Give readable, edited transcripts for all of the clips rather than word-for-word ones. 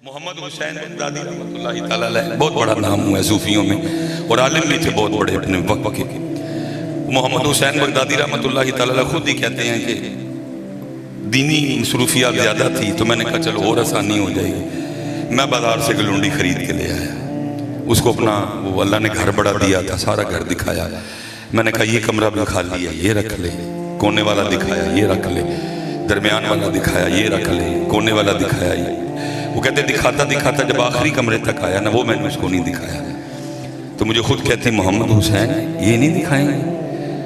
محمد حسین بغدادی رحمۃ اللہ تعالیٰ علیہ بہت بڑا نام ہوا ہے صوفیوں میں، اور عالم بھی تھے بہت بڑے اپنے وقت کے۔ محمد حسین بغدادی رحمۃ اللہ تعالیٰ علیہ خود ہی کہتے ہیں کہ دینی مصروفیات زیادہ تھی تو میں نے کہا چلو اور آسانی ہو جائے گی، میں بازار سے گلونڈی خرید کے لے آیا۔ اس کو اپنا وہ اللہ نے گھر بڑا دیا تھا، سارا گھر دکھایا۔ میں نے کہا یہ کمرہ بھی خالی ہے، یہ رکھ لے۔ کونے والا دکھایا، یہ رکھ لے۔ درمیان والا دکھایا، یہ رکھ لے۔ کونے والا دکھایا، یہ۔ وہ کہتے دکھاتا دکھاتا جب آخری کمرے تک آیا نا، وہ میں نے اس کو نہیں دکھایا، تو مجھے خود کہتے محمد حسین یہ نہیں دکھائیں گے؟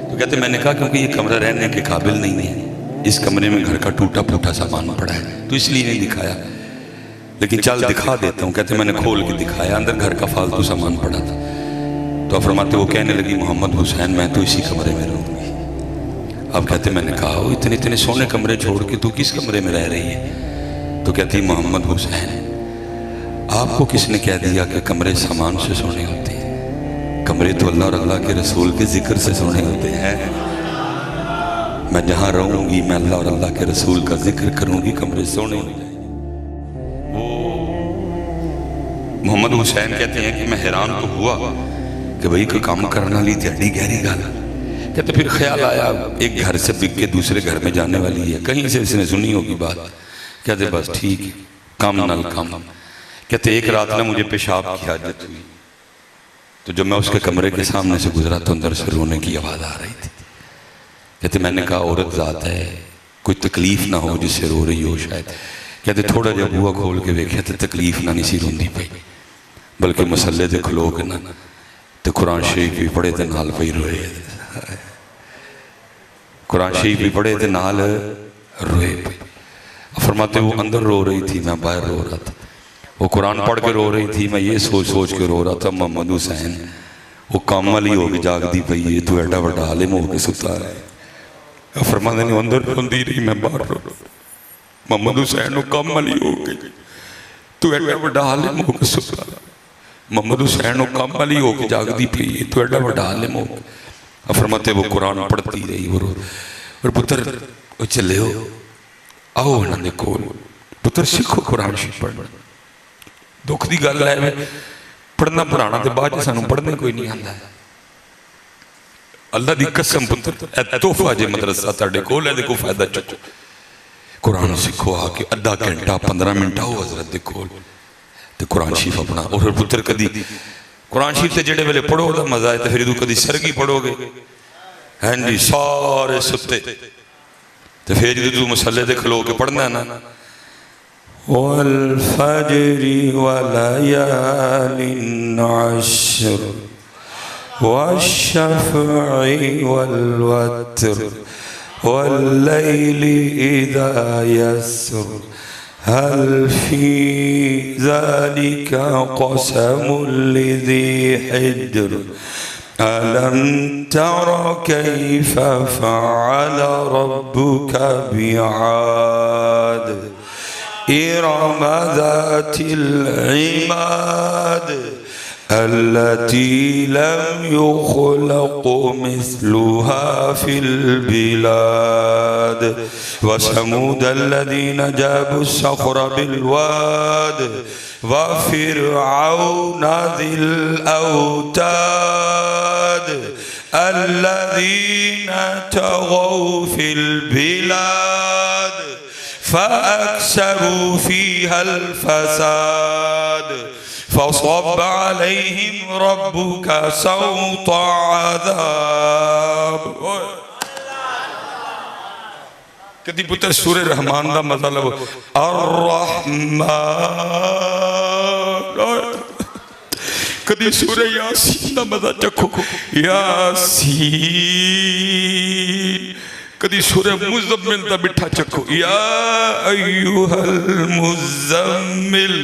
تو کہتے میں نے کہا کیونکہ یہ کمرہ رہنے کے قابل نہیں ہے، اس کمرے میں گھر کا ٹوٹا پھوٹا سامان پڑا ہے، تو اس لیے نہیں دکھایا، لیکن چل دکھا دیتا ہوں۔ کہتے میں نے کھول کے دکھایا، اندر گھر کا فالتو سامان پڑا تھا۔ تو فرماتے وہ کہنے لگی محمد حسین میں تو اسی کمرے میں رہوں گی۔ اب کہتے میں نے کہا وہ اتنے سونے کمرے چھوڑ کے تو کس کمرے میں رہ رہی ہے؟ تو کہتی محمد حسین آپ کو کس نے کہہ دیا کہ کمرے سامان سے سونے ہوتے ہیں؟ کمرے تو اللہ اور اللہ کے رسول کے ذکر سے سونے ہوتے ہیں۔ میں جہاں رہوں گی میں اللہ اور اللہ کے رسول کا ذکر کروں گی، کمرے سونے ہو جائیں گے۔ وہ محمد حسین کہتے ہیں کہ میں حیران تو ہوا کہ بھئی کوئی کام کرنا لی جہڈی گہری گالا۔ کہتے پھر خیال آیا ایک گھر سے بک کے دوسرے گھر میں جانے والی ہے، کہیں سے اس نے سنی ہوگی بات۔ کہتے بس ٹھیک ہے، کام نال کام۔ کہتے ایک رات نہ مجھے پیشاب کی حاجت ہوئی، تو جب میں اس کے کمرے کے سامنے سے گزرا تو اندر سے رونے کی آواز آ رہی تھی۔ کہتے میں نے کہا عورت ذات ہے، کوئی تکلیف نہ ہو جس سے رو رہی ہو شاید۔ کہتے تھوڑا جب بوا کھول کے دیکھے تو تکلیف نہ نہیں سی روندی پئی، بلکہ مسلے تے کھلو کے نا تو قرآن شریف بھی پڑھے تے نال پئی روئے، قرآن شریف بھی پڑھے تے نال روئے پئی۔ فرماتے وہ اندر رو رہی تھی، میں باہر رو رہا تھا۔ وہ قرآن پڑھ کے رو رہی تھی، میں یہ سوچ سوچ کے رو رہا تھا محمد حسین وہ کام والی ہو کے جاگ دی پئی ہے، تو ایڈا بڑا عالم ہو کے ستا ہے۔ فرماتے نے اندر روندی رہی، میں باہر رو رہا۔ محمد حسین وہ کام والی ہو کے تو ایڈا بڑا عالم ہو کے ستا ہے۔ محمد حسین وہ کام والی ہو کے جاگ دی پئی ہے، تو ایڈا بڑا عالم ہو کے۔ فرماتے وہ قرآن پڑھتی رہی، وہ رو اور پتر وہ چلے ہو آؤ انہوں نے کول پتر سکھو قرآن شریف پڑھنا۔ دکھ دی گل ہے پڑھنا پڑھانا تے بعد سانو پڑھنے کوئی نہیں آندا ہے۔ اللہ دی قسم پتر اے تحفہ جے مدرسہ تاڈے کول ہے، دیکھو فائدہ چکو، قرآن سکھو آ کے آدھا گھنٹہ 15 منٹ آؤ حضرت دے کول تے قرآن شریف اپنا۔ اور پتر کدی قرآن شریف تے جڑے ویلے پڑھو دا مزہ ہے تے پھر کدی سرگی پڑھو گے، ہاں جی سارے ستے تو پھر جو مسئلے دے کھلو کے پڑھنا ہے نا وَالْفَجْرِ وَلَيَالٍ عَشْرٍ وَالشَّفْعِ وَالْوَتْرِ وَاللَّيْلِ إِذَا يَسْرِ هَلْ فِي ذَلِكَ قَسَمٌ لِذِي حِجْرٍ أَلَمْ تَرَ كَيْفَ فَعَلَ رَبُّكَ بِعَادٍ إِرَمَ ذَاتِ الْعِمَادِ الَّتِي لَمْ يُخْلَقْ مِثْلُهَا فِي الْبِلَادِ وَثَمُودَ الَّذِينَ جَابُوا الصَّخْرَ بِالْوَادِ وَفِرْعَوْنَ ذِي الْأَوْتَادِ الَّذِينَ طَغَوْا فِي الْبِلَادِ فَأَكْثَرُوا فِيهَا الْفَسَادَ فَصَبَّ عَلَيْهِمْ رَبُّكَ سَوْطَ عَذَابٍ۔ کدی پتر سورہ رحمان دا مطلب الرحمن، کدی سورہ یاسین دا مزہ چکھو یاسین، کدی سورہ مزمل دا بٹھا چکھو یا ایوہ المزمل،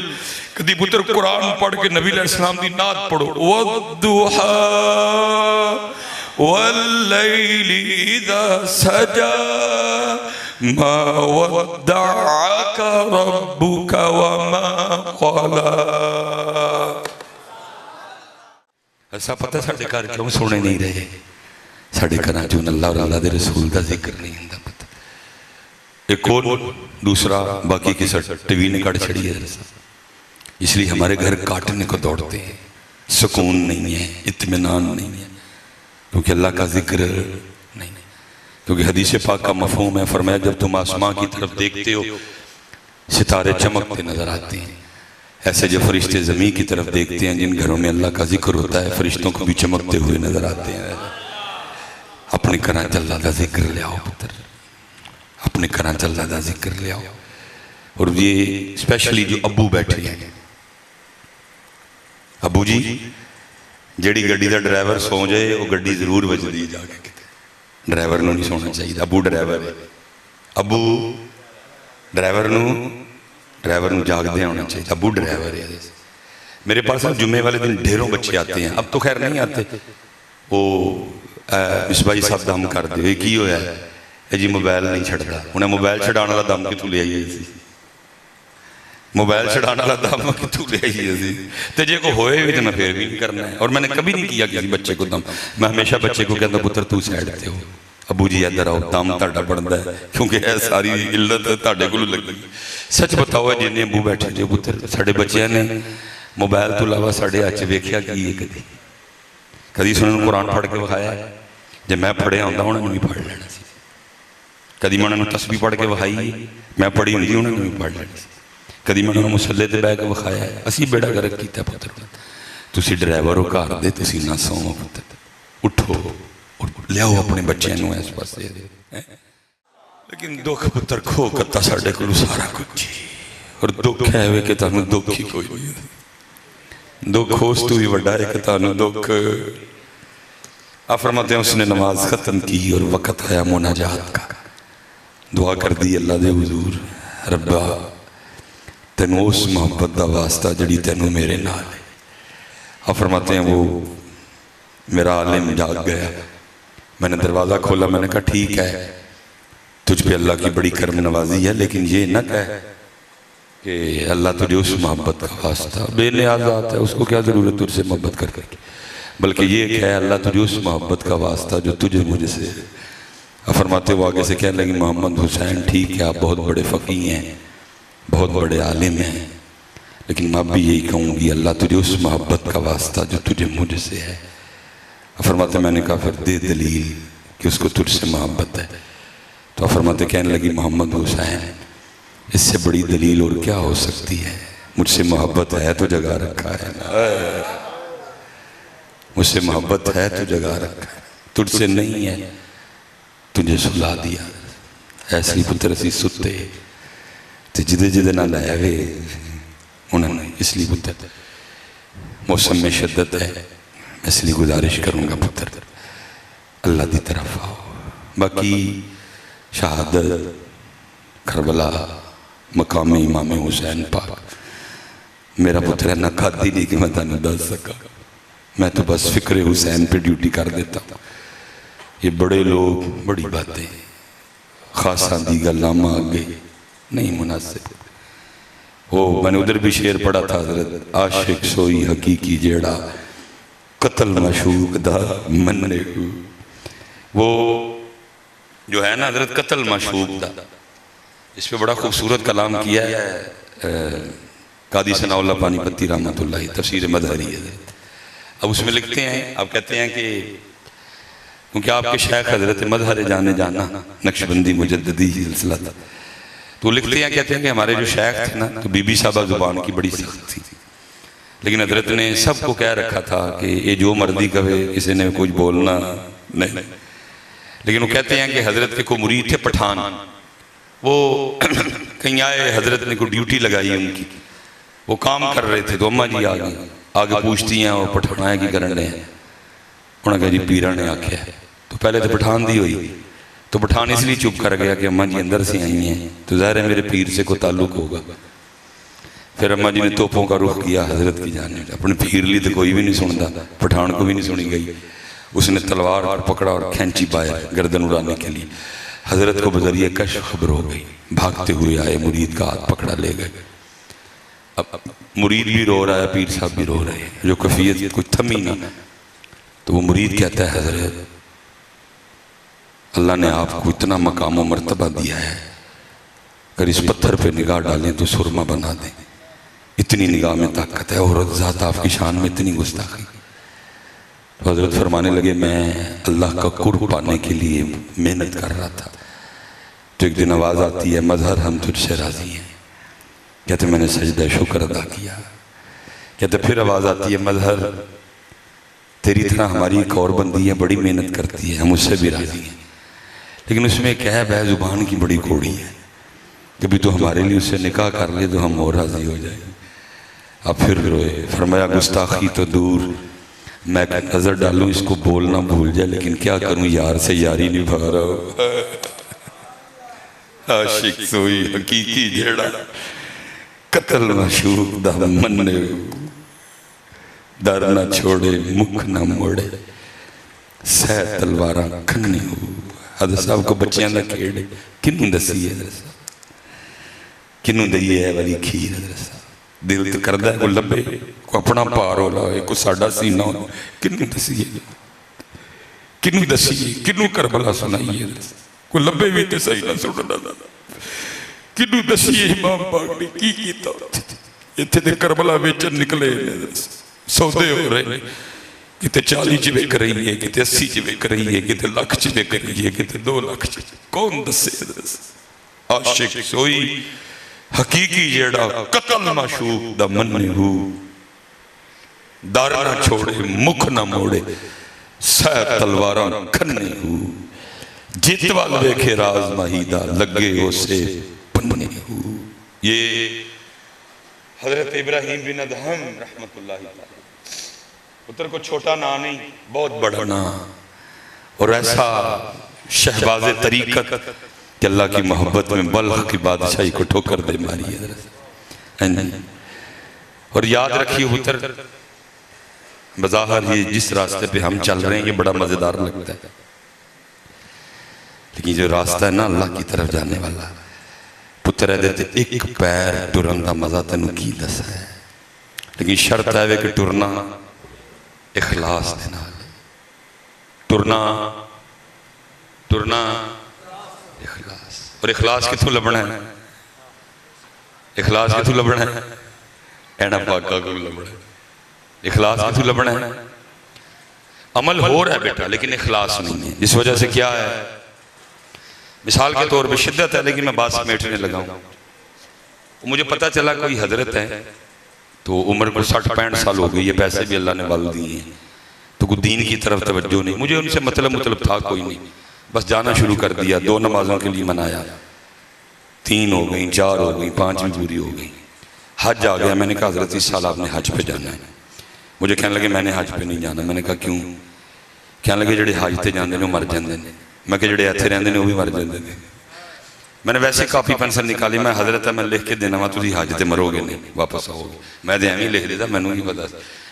کدی پتر قرآن پڑھ کے نبی علیہ السلام دی نعت پڑھو والضحا واللیل اذا سجا ما ودعك ربك وما قلا۔ ایسا پتہ ساڑھے گھر کیوں سونے نہیں رہے، ساڑھے گھر جو اللہ اور اللہ دے رسول دا ذکر نہیں ہندہ پتہ۔ ایک اور دوسرا باقی کی سٹ ٹی وی نے کاڑ چھڑی ہے، اس لیے ہمارے گھر کاٹنے کو دوڑتے ہیں، سکون نہیں ہے، اطمینان نہیں ہے، کیونکہ اللہ کا ذکر نہیں ہے۔ کیونکہ حدیث پاک کا مفہوم ہے، فرمایا جب تم آسمان کی طرف دیکھتے ہو ستارے چمکتے نظر آتے ہیں، ایسے جو فرشتے زمین کی طرف دیکھتے ہیں جن گھروں میں اللہ کا ذکر ہوتا ہے فرشتوں کو بھی چمکتے ہوئے نظر آتے ہیں۔ اپنے گھراں چ اللہ دا ذکر لے آؤ پتر، اپنے گھراں چ اللہ دا ذکر لے آؤ۔ اور یہ اسپیشلی جو ابو بیٹھے ہیں، ابو جی جیڑی گڈی دا ڈرائیور سو جائے وہ گڈی ضرور بجدی جا کے، ڈرائیور نو نہیں سونا چاہیے۔ ابو ڈرائیور ہے، ابو ڈرائیور نو جاگ دیا ہونا چاہیے، ابو ڈرائیور ہے۔ میرے پاس جمعے والے دن ڈھیروں بچے آتے ہیں، اب تو خیر نہیں آتے، وہ مصباحی صاحب دم کر دے کی ہویا ہے جی موبائل نہیں چھڑتا، انہیں موبائل چھڑانا والا دم کتوں لے آئیے سی، موبائل چھڑانا والا دم کتوں لے آئیے سی، تو جے کو ہوئے بھی تو میں پھر بھی نہیں کرنا ہے۔ اور میں نے کبھی نہیں کیا کسی بچے کو دم، میں ہمیشہ بچے کو کہتا پتر تو سائڈ تے ہو، ابو جی ادھر آؤ، دم تہاڈا بندا ہے، کیونکہ یہ ساری علت تہاڈے کول لگی۔ سچ بتاؤ جن ابو بیٹھے جو پتر ساڈے بچیاں نے موبائل تو علاوہ ساڈے ہاتھ ویکھیا کی ہے کدی؟ کدی انہوں نے قرآن پڑھ کے وکھایا ہے؟ جب میں پڑھیا ہوندا انہوں نے بھی پڑھ لینا سی۔ کدی میں انہوں نے تسبیح پڑھ کے وکھائی، میں پڑھی ہوندی انہوں نے بھی پڑھ لینا سی۔ کدی میں انہوں نے مصلے تے بیٹھ کے وکھایا ہے؟ اسی بیڑا گرک کیتا پتر، تسی ڈرائیور ہو گھر دے، تسی نہ سوو پتر، اٹھو لیاؤ اپنے بچیاں نو اس پاسے۔ لیکن دکھ پتر کھو کتا ساڈے کولوں سارا کچھ، اور دکھ ہے وے کہ تانوں دکھ ہی کوئی نہیں، دکھ اس تو بھی بڑا ہے کہ تانوں دکھ۔ آپ فرماتے ہیں اس نے نماز ختم کی اور وقت آیا مناجات کا، دعا کر دی اللہ دے حضور، ربا تینوں اس محبت دا واسطہ جڑی تینوں میرے نال ہے۔ آپ فرماتے ہیں وہ میرا عالم جاگ گیا، میں نے دروازہ کھولا، میں نے کہا ٹھیک ہے تجھ پہ اللہ کی بڑی کرم نوازی ہے، لیکن یہ نہ کہہ کہ اللہ تجھے اس محبت کا واسطہ، بے نیاز ذات ہے، اس کو کیا ضرورت تجھ سے محبت کر کے، بلکہ یہ کہ اللہ تجھے اس محبت کا واسطہ جو تجھے مجھے سے۔ فرماتے وہ آگے سے کہنے لگی محمد حسین ٹھیک ہے آپ بہت بڑے فقیہ ہیں، بہت بڑے عالم ہیں، لیکن میں اب بھی یہی کہوں گی اللہ تجھے اس محبت کا واسطہ جو تجھے مجھ سے ہے۔ فرماتے میں نے کہا پھر دے دلیل کہ اس کو تجھ سے محبت ہے۔ تو فرماتے کہنے لگی محمد حسین اس سے بڑی دلیل اور کیا ہو سکتی ہے، مجھ سے محبت ہے تو جگہ رکھا ہے، مجھ سے محبت ہے تو جگہ رکھا ہے، تجھ سے نہیں ہے تجھے سلا دیا۔ ایسی پتر اسی ستے تے جدے جدے نہ لائے وے انہوں نے، اس لیے پتر موسم میں شدت ہے، اس لیے گزارش کروں گا پتر اللہ دی طرف آؤ۔ باقی شہادت کربلا مقام امام حسین پاک میرا پتر ہے، نہ کھاتی نہیں کہ میں تانوں دس سکا، میں تو بس فکر حسین پہ ڈیوٹی کر دیتا ہوں۔ یہ بڑے لوگ بڑی باتیں خاصاں دی گلاں آگے نہیں مناسب۔ وہ میں نے ادھر بھی شعر پڑھا تھا، حضرت عاشق سوئی حقیقی جیڑا قتل مشوق دا مننے کو، وہ جو ہے نا حضرت قتل مشوق دا، اس پہ بڑا خوبصورت کلام کیا ہے قاضی ثناء اللہ پانی پتی رحمۃ اللہ، تفسیر مظہری ہے۔ اب اس میں لکھتے ہیں، آپ کہتے ہیں کہ کیونکہ آپ کے شیخ حضرت مظہر جانے جانا نقشبندی مجددی سلسلہ تھا، تو لکھتے ہیں کہتے ہیں کہ ہمارے جو شیخ تھے نا تو بی بی صاحبہ زبان کی بڑی سخت تھی، لیکن حضرت نے سب کو کہہ رکھا تھا کہ یہ جو مرضی کہے کسی نے کچھ بولنا نہیں۔ لیکن وہ کہتے ہیں کہ حضرت کے کوئی مرید تھے پٹھان، وہ کہیں آئے، حضرت نے کوئی ڈیوٹی لگائی ان کی، وہ کام کر رہے تھے تو اماں جی آگے پوچھتی ہیں وہ پٹھان آئے کی کرن رہے ہیں، انہوں نے کہا جی پیرہ نے آکھیا ہے، تو پہلے تو پٹھان دی ہوئی، تو پٹھان اس لیے چپ کر گیا کہ اماں جی اندر سے آئی ہیں تو ظاہر ہے میرے پیر سے کوئی تعلق ہوگا۔ پھر اماں جی نے توپوں کا رخ کیا حضرت کی جانب، اپنے پیر لی تو کوئی بھی نہیں سنتا، پٹھان کو بھی نہیں سنی گئی، اس نے تلوار پکڑا اور کھینچی پایا گردن اڑانے کے لیے، حضرت کو بذریعہ کشف خبر ہو گئی، بھاگتے ہوئے آئے، مرید کا ہاتھ پکڑا لے گئے۔ اب مرید بھی رو رہا ہے، پیر صاحب بھی رو رہے ہیں، جو کفیت کوئی تھمی نہ، تو وہ مرید کہتا ہے حضرت اللہ نے آپ کو اتنا مقام و مرتبہ دیا ہے، اگر اس پتھر پہ نگاہ ڈالیں تو سرما بنا دیں، اتنی نگاہ میں طاقت ہے اور ذات آپ کی شان میں اتنی گستاخی. تو حضرت فرمانے لگے میں اللہ کا قرب پانے کے لیے محنت کر رہا تھا. تو ایک دن آواز آتی ہے مظہر ہم تجھ سے راضی ہیں. کہتے میں نے سجدہ شکر ادا کیا. کہتے پھر آواز آتی ہے مظہر تیری طرح ہماری ایک اور بندی ہے بڑی محنت کرتی ہے ہم اس سے بھی راضی ہیں لیکن اس میں ایک عیب ہے زبان کی بڑی کوڑی ہے. کبھی تو ہمارے لیے اس سے نکاح کر لے تو ہم اور راضی ہو جائیں. اب پھر روئے. فرمایا گستاخی تو دور میں نظر ڈالوں اس کو بولنا بھول جائے لیکن کیا کروں یار سے یاری نبھا رہا ہوں. عاشق سوئی حقیقی جیڑا قتل معشوق دا مننے در نہ چھوڑے مکھ نہ موڑے سہ تلواراں کھنے ہو. حضرت صاحب کو بچیاں دا کھیڑے کنوں دسی ہے حضرت صاحب کنوں دئیے ہے والی کھیر. حضرت صاحب دل تو کردہ ہے کو لبے کو اپنا پار ہو لائے کو ساڑھا سینہ ہو کنوں دسی ہے کنوں دسی ہے کنوں کربلا سنائی ہے کو لبے بھی تے صحیح نہ سننا کنوں دسی ہے امام پاک نے کی کیتا اتھے تے کربلا بیچن نکلے سودے ہو رہے کتے 40 چوے کر رہی ہے کتے 80 چوے کر رہی ہے کتے لاکھ چوے کر رہی ہے کتے 2 لاکھ چوے کون دسے. عاشق سوئی حقیقی جیڑا قتل معشوق دا مننے ہو دار نہ چھوڑے مکھ نہ موڑے سہ تلواراں کھنے ہو جیت وال دیکھے راز ماہیدہ لگے اسے پننے ہو. یہ حضرت ابراہیم بن ادہم رحمت اللہ علیہ پتر کو چھوٹا نا نہیں بہت بڑا نا اور ایسا شہباز طریقت کہ اللہ کی محبت میں بلخ کی بادشاہی کو ٹھوکر دے ماری ہے. اور یاد رکھیے پتر بظاہر یہ جس راستے پہ ہم چل رہے ہیں یہ بڑا مزیدار لگتا ہے لیکن جو راستہ ہے نا اللہ کی طرف جانے والا پتر ہے دیتے ایک پیر ٹرن دا مزہ تنو کی دس ہے لیکن شرط ہے کہ ٹرنا اخلاص دینا ٹرنا اخلاص. اور اخلاص کتوں لبنا ہے اخلاص کتوں لبنا ہے اینا پاکا کو لبنا ہے. اخلاص کتوں لبنا ہے عمل ہو رہا ہے بیٹا لیکن اخلاص نہیں ہے. اس وجہ سے کیا ہے مثال کے طور پہ شدت ہے لیکن میں بات سمیٹنے لگا ہوں. مجھے پتا چلا کوئی حضرت ہے تو عمر کو 60-65 سال ہو گئی ہے پیسے بھی اللہ نے بال دیے ہیں تو کوئی دین کی طرف توجہ نہیں. مجھے ان سے مطلب تھا کوئی نہیں بس جانا شروع کر دیا. 2 نمازوں کے لیے منایا 3 ہو گئیں 4 ہو گئیں 5 بھی پوری ہو گئیں. حج آ گیا میں نے کہا حضرت اس سال آپ نے حج پہ جانا ہے. مجھے کہنے لگے میں نے حج پہ نہیں جانا. میں نے کہا کیوں؟ کہنے لگے جڑے حج تے جاندے نے مر جاندے نے. میں کہ جڑے ایتھے رہندے نے وہ بھی مر جاندے نے. میں نے ویسے کاپی پینسل نکالی میں حضرت ہے میں لکھ کے دینا تسی حج تے مرو گے نہیں واپس آؤ گے. میں دے ایویں لکھ دیتا میں نہیں پتا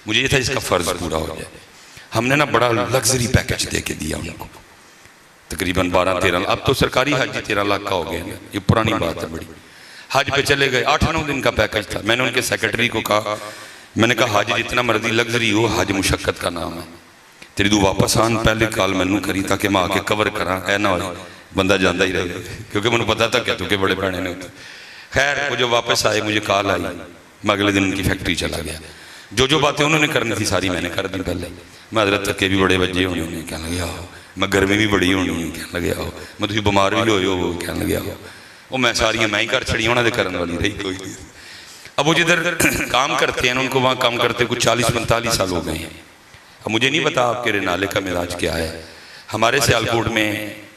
مجھے یہ تھا اس کا فرض پورا ہو جائے. ہم نے نا بڑا لگژری پیکج دے کے دیا ان کو تقریباً 12-13 اب تو سرکاری حج 13 لاکھ کا ہو گیا. یہ پرانی بات ہے بڑی. حج پہ چلے گئے 8-9 دن کا پیکج تھا. میں نے ان کے سیکرٹری کو کہا میں نے کہا حج جتنا مرضی لگژری ہو حج مشقت کا نام ہے. تیری دو واپس آن پہلے کال میں نوں کری تاکہ میں آکے کور کراں اے نہ ہوئے بندہ جاندہ ہی رہے کیونکہ میں نے پتا تھا کیا تو کہ بڑے بڑے نے ہوتے. خیر وہ جو واپس آئے مجھے کال آئی میں اگلے دن ان کی فیکٹری چلا گیا. جو باتیں انہوں نے کرنی تھی ساری میں نے کر دی پہلے. میں حضرت تک کے بھی بڑے بجے ہونے انہیں کہنے لگے آؤ. میں گرمی بھی بڑی ہونی ہوں کہنے لگے آؤ. میں تھی بمار بھی ہوئے ہو کہنے لگے آؤ. وہ میں ساری میں ہی کر چھڑی ہونا دے کرنے والی رہی کوئی نہیں. اب وہ جدھر کام کرتے ہیں ان کو وہاں کام کرتے کچھ 40-45 سال ہو گئے ہیں. اب مجھے نہیں پتا آپ کے رنالے کا مزاج کیا ہے. ہمارے سیالکوٹ میں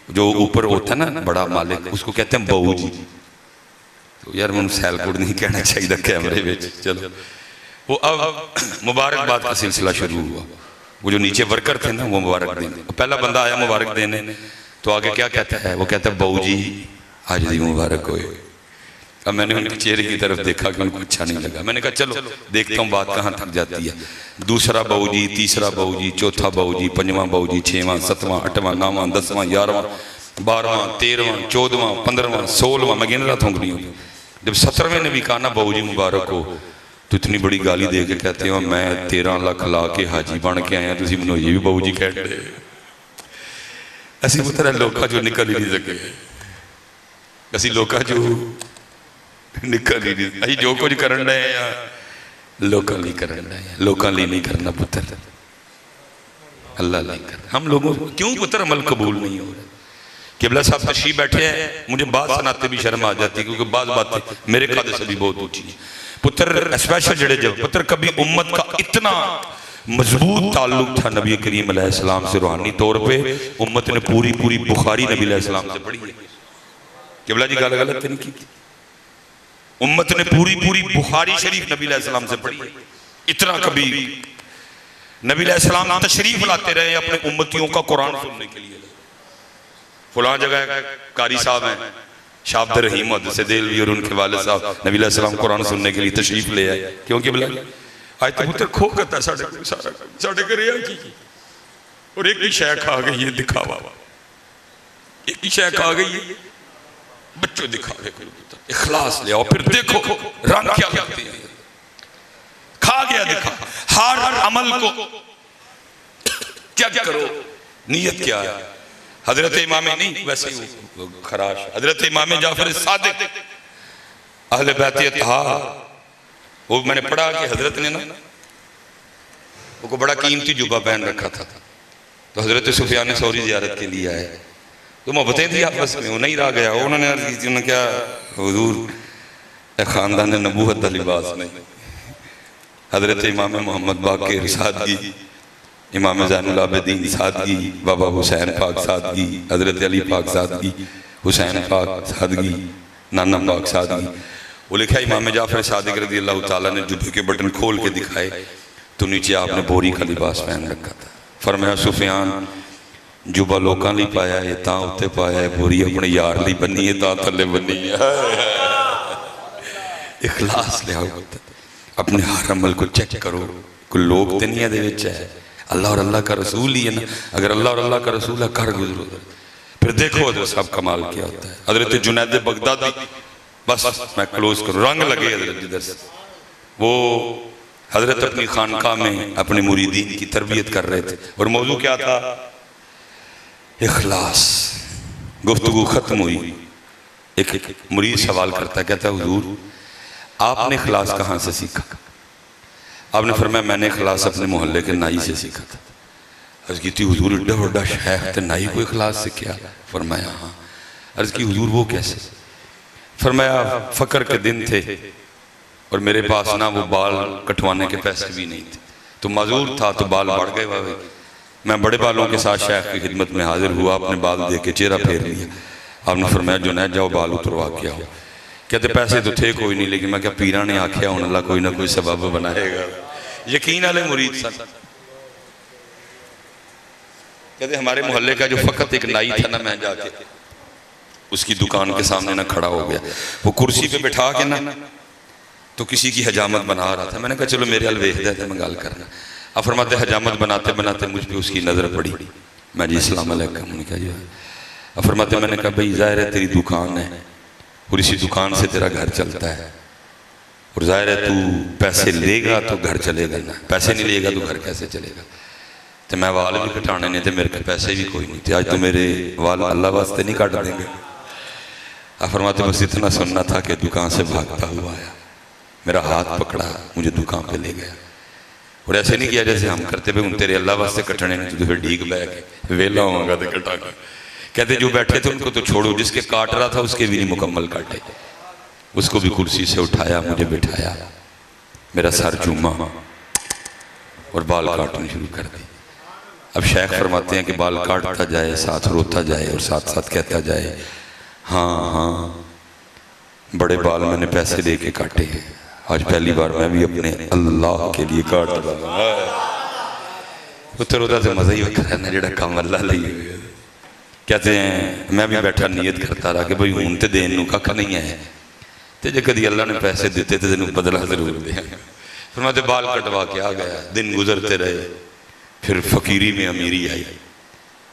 جو اوپر ہوتا ہے نا بڑا مالک اس کو کہتے ہیں بہو جی. تو یار میں سیالکوٹ نہیں کہنا چاہیے کیمرے میں. چلو وہ اب مبارکباد کا سلسلہ شروع ہوا. وہ جو نیچے ورکر تھے نا وہ مبارک دینے. پہلا بندہ آیا مبارک دینے تو آگے کیا کہتا ہے وہ کہتا ہے بہو جی آج دی مبارک ہوئے. اب میں نے ان کے چہرے کی طرف دیکھا کہ ان کو اچھا نہیں لگا. میں نے کہا چلو دیکھتا ہوں بات کہاں تک جاتی ہے. دوسرا بہو جی تیسرا بہو جی چوتھا بہو جی پنجواں بہو جی 6واں 7واں 8واں 9واں 10واں 11واں 12واں 13واں 14واں 15واں 16واں میں گن رہا تھا انگلیوں. جب 17ویں نے بھی کہا نا بہو جی مبارک ہو تو اتنی بڑی گالی دے کے کہتے ہیں میں 13 لاکھ لا کے حاجی بن کے آیا تسی منو یہ بھی بہو جی کہہ دے. اسی پتر ہے لوکا جو نکل ہی نہیں سکے. اسی لوکا جو نکل ہی نہیں. اہی جو کچھ کرن رہے ہیں لوکاں لئی کرن رہے ہیں, لوکاں لئی نہیں کرنا پتر, اللہ نہیں کرنا. ہم لوگوں کیوں پتر عمل قبول نہیں ہو رہا؟ قبلہ صاحب تشریف بیٹھے ہیں, مجھے بات سناتے بھی شرم آ جاتی کیونکہ بعض باتیں میرے قدر سے بھی بہت اونچی ہیں. پتر اسپیشل جڑے جب پتر کبھی امت کا اتنا مضبوط تعلق تھا نبی کریم علیہ السلام سے روحانی طور پہ, امت نے پوری بخاری نبی علیہ السلام سے پڑھی ہے. قبلہ جی گالہ غلط نہیں کی, امت نے پوری بخاری شریف نبی علیہ السلام سے پڑھی ہے. اتنا کبھی نبی علیہ السلام تشریف لاتے رہے اپنے امتیوں کا قرآن سننے کے لیے. فلاں جگہ قاری صاحب ہیں شاہ عبد الرحیم محدث دہلوی اور ان کے والد صاحب نبی علیہ السلام قرآن سننے کے لیے تشریف لے آئے. کیونکہ بلا آج تو پتر کھو کرتا ساڑھے کرے آئی اور ایک ہی شیخ آ گئی ہے دکھاوا, ایک ہی شیخ آ گئی ہے بچوں دکھاوے کوئی اخلاص لے آؤ. پھر دیکھو رنگ کیا کرتے ہیں, کھا گیا دکھا. ہر عمل کو چیک کرو نیت کیا ہے. حضرت امام نہیں ویسے ہی خراش, حضرت امام جعفر صادق اہل بیت اطہار, وہ میں نے پڑھا کہ حضرت نے نا وہ کو بڑا قیمتی جبہ پہن رکھا تھا, تو حضرت سفیان ثوری زیارت کے لیے آئے تو محبتیں تھی آپس میں, وہ نہیں رہ گیا. انہوں نے عرض کی تھی, انہوں نے کیا حضور اے خاندان نبوت لباس نہیں. حضرت امام محمد باقر سادگی, امام زین العابدین سادگی, بابا حسین پاک سادگی, حضرت علی پاک سادگی, حسین پاک سادگی, نانا پاک سادگی. وہ لکھا امام جعفر صادق رضی اللہ تعالیٰ نے جبے کے بٹن کھول کے دکھائے تو نیچے آپ نے بوری کا لباس پہن رکھا تھا. فرمایا سفیان جبہ لوکاں لی پایا ہے تاں اتے پایا ہے, بوری اپنے یار لی بنی ہے تاں تھلے بنی ہے. اخلاص لے آؤ, اپنے ہر عمل کو چیک کرو. کوئی لوگ تے نہیں ہے دے وچ ہے, اللہ اور اللہ کا رسول ہی ہے نا. اگر اللہ اور اللہ کا رسول ہے کر گزرو. پھر دیکھو حضرت صاحب کمال کیا ہوتا ہے. حضرت جنید بغدادی, بس میں کلوز کروں, رنگ لگے حضرت جدر سے. وہ حضرت اپنی خانقاہ میں اپنے مریدین کی تربیت کر رہے تھے اور موضوع کیا تھا؟ اخلاص. گفتگو ختم ہوئی, ایک مرید سوال کرتا ہے, کہتا ہے حضور آپ نے اخلاص کہاں سے سیکھا؟ آپ نے فرمایا میں نے اخلاص اپنے محلے کے نائی سے سیکھا تھا. عرض کی تھی حضور اڈا وڈا شیخ تے نائی کو اخلاص سے کیا؟ فرمایا ہاں. عرض کی حضور وہ کیسے؟ فرمایا فقر کے دن تھے اور میرے پاس نہ وہ بال کٹوانے کے پیسے بھی نہیں تھے, تو معذور تھا تو بال بڑھ گئے واوے. میں بڑے بالوں کے ساتھ شیخ کی خدمت میں حاضر ہوا, اپنے بال دے کے چہرہ پھیر لیا. آپ نے فرمایا جنید جاؤ بال اتروا کے آؤ. کہتے پیسے تو تھے کوئی نہیں, لیکن میں کیا پیرا نے آکھیا ہوں اللہ کوئی نہ کوئی سبب بنائے گا. یقین علی مرید سن. کہتے ہمارے محلے کا جو فقط ایک نائی تھا نا, میں جا کے اس کی دکان کے سامنے نہ کھڑا ہو گیا. وہ کرسی پہ بٹھا کے نا تو کسی کی حجامت بنا رہا تھا. میں نے کہا چلو میرے حل ویکھ دے تے میں گل کرنا. اب فرماتے حجامت بناتے بناتے مجھ پہ اس کی نظر پڑی. میں جی السلام علیکم. انہوں نے کہا جی. اب فرماتے میں نے کہا بھئی ظاہر ہے تیری دکان ہے اور اسی دکان سے تیرا گھر چلتا ہے, اور ظاہر ہے تو پیسے لے گا تو گھر چلے گا نا, پیسے نہیں لے گا تو گھر کیسے چلے گا؟ تو میں وال بھی کٹانے نہیں تھے, میرے کے پیسے بھی کوئی نہیں تھے, آج تو میرے وال اللہ واسطے نہیں کاٹ دیں گے. اب فرماتے بس اتنا سننا تھا کہ دکان سے بھاگتا ہوا آیا, میرا ہاتھ پکڑا, مجھے دکان پہ لے گیا. اور ایسے نہیں کیا جیسے ہم کرتے بھی, ان تیرے اللہ واسطے کٹنے نہیں تو پھر ڈھیک بے گئے ویلا ہوں گا تو کٹا گا. کہتے جو بیٹھے تھے ان کو تو چھوڑو, جس کے کاٹ رہا تھا اس کے بھی نہیں مکمل کاٹے. اس کو بھی کرسی سے اٹھایا, مجھے بٹھایا, میرا سر چوما اور بال کاٹنے شروع کر دی. اب شیخ فرماتے ہیں کہ بال کاٹتا جائے, ساتھ روتا جائے اور ساتھ ساتھ کہتا جائے ہاں ہاں بڑے بال میں نے پیسے دے کے کاٹے ہیں, آج پہلی بار میں بھی اپنے اللہ کے لیے کاٹ رہا ہوں. اتر ہوتا سے مزہ ہی وقت رہنا جڑا کام اللہ لئی ہوئے. کہتے ہیں میں بھی بیٹھا نیت کرتا رہا کہ بھئی ہون تے دین نو کھا نہیں ہے, تے جے کدی اللہ نے پیسے دیتے تے دنوں بدلہ ضرور دیں. فرماتے بال کٹوا کے آ گیا. دن گزرتے رہے, پھر فقیری میں امیری آئی.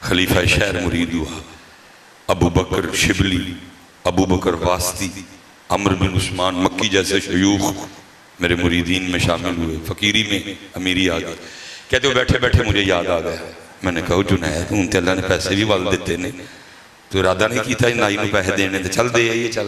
خلیفہ شہر مرید ہوا, ابو بکر شبلی, ابو بکر واسطی, عمر بن عثمان مکی جیسے شیوخ میرے مریدین میں شامل ہوئے. فقیری میں امیری آ گئی. کہتے ہو بیٹھے بیٹھے مجھے یاد آ گیا. میں نے کہا جنید انتے اللہ نے پیسے بھی وال دیتے نے, تو ارادہ نہیں کی تھا نائی میں پیسے دینے تھے, چل دے یہ چل.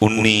19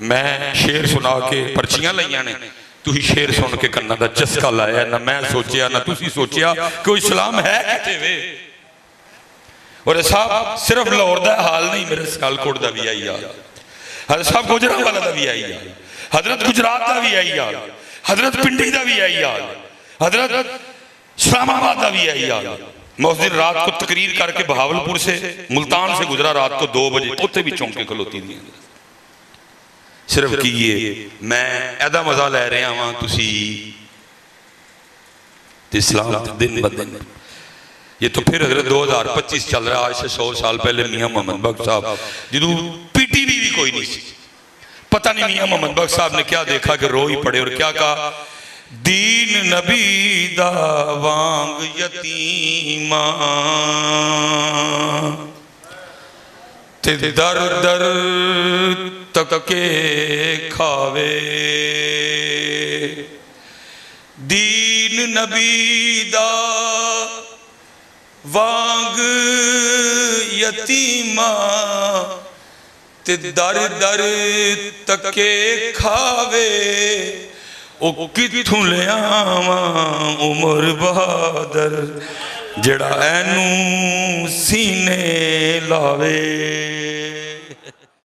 میں شیر سنا کے پرچیاں لائیاں نے تھی شیر سن کے کنا دا چسکا لایا نہ میں سوچیا نہ تسی سوچیا کہ اسلام ہے کتے وے اور صاحب صرف لاہور دا حال نہیں میرے سیالکوٹ دا بھی آئی حال حضرت صاحب گجرانوالہ دا بھی آئی حال حضرت گجرات دا بھی آئی حال حضرت پنڈی دا بھی آئی حال حضرت اسلام آباد دا بھی آئی حال میں اس دن رات کو تقریر کر کے بہاولپور سے ملتان سے گزرا رات کو 2 بجے اوتے بھی چونکے کھلوتی دیں صرف کیے میں ایدہ مزہ لے رہے ہیں تسی اسلام دن بدن یہ تو پھر حضرت 2025 چل رہا ہے آج سے 100 سال پہلے میاں محمد بخش صاحب جدو پی ٹی وی بھی کوئی نہیں سی پتہ نہیں میاں محمد بخش صاحب نے کیا دیکھا کہ رو ہی پڑے اور کیا کہا دین نبی دا وانگ یتیماں تے در در تکے کھاوے دین نبی دا وانگ یتیماں تے در در تکے کھاوے او کتھوں لے آواں عمر بہادر جڑا اینوں سینے لاوے